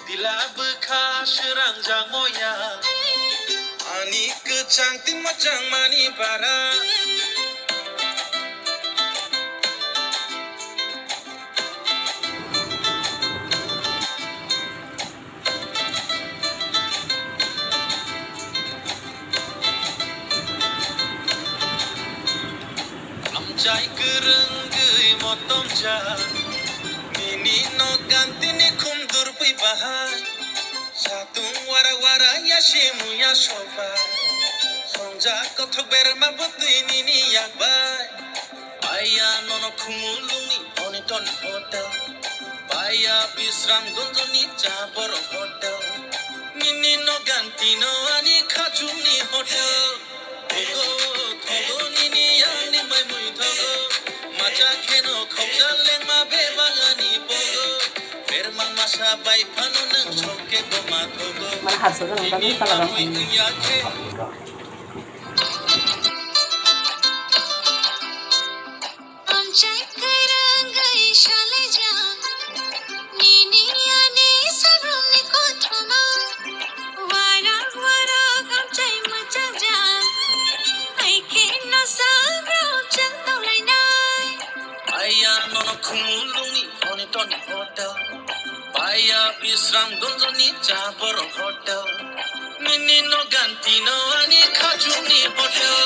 Dilabka serang moya Ani kecang timacang mani para Amjai kereng gei motom ja Nini no ganti ni kumdur pi bahan Satung wara-wara ya shimu ya sofa Sonja kotok berma butui nini yakbai Baya nono kumulungi oniton hotel Baya bisram gonjoni jabor hotel Nini no ganti no ani kachuni hotel Thogo, thogo nini yani mai mui thogo Macha keno khokja lengma bebangani bogo Bermang masa bai pano nang soke goma thogo Mana harus kan tadi talagang Kumulungi oniton hotel Baya bisram gonjoni jabor hotel Nini no ganti no ani kachuni hotel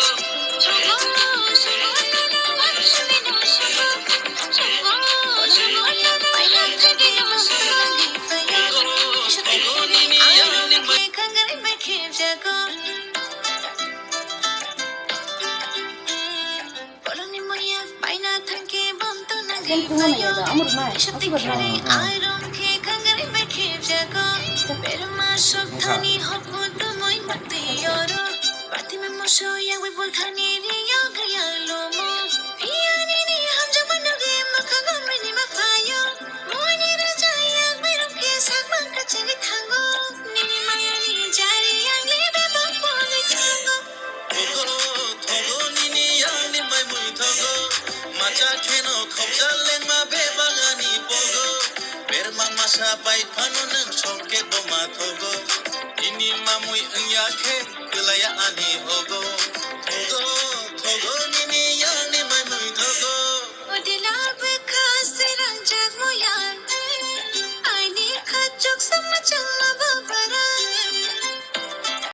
Kan kungan ya da amur mai aku bernai Macha keno khokja lengma bebangani bogo Bermang masa bai pano nang soke goma thogo Ini mamui engyake kelaya ani hogo